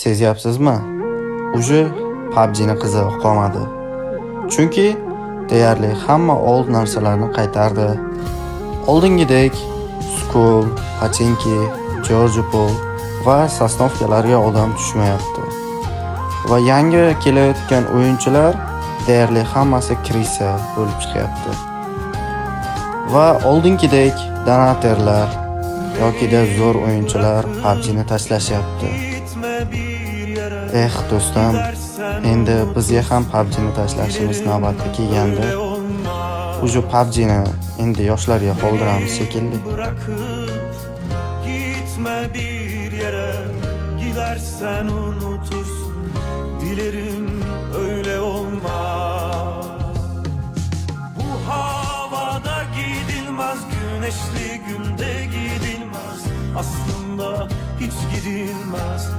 Sezyapsizmi? Uje PUBG'ni qizig'i qolmadi. Chunki deyarli hamma old narsalarni qaytardi. Oldingidek Skull, Pachinki, George Pool va sosnovkalarga odam tushmayapti. Va yangi kelayotgan o'yinchilar deyarli hammasi krisa bo'lib chiqyapti. Va oldingidek donatorlar yokida zo'r o'yinchilar PUBG'ni tashlashyapti. Do'stim, endi bizga ham PUBG'ni tashlashimiz navbati kelganda, uje PUBG'ni endi yoshlarga qoldiramiz shekilli. Gitme bir yere, gidersen unutursun. Dilerim öyle olmaz. Bu havada gidilmez, güneşli günde gidilmez. Aslında hiç gidilmez.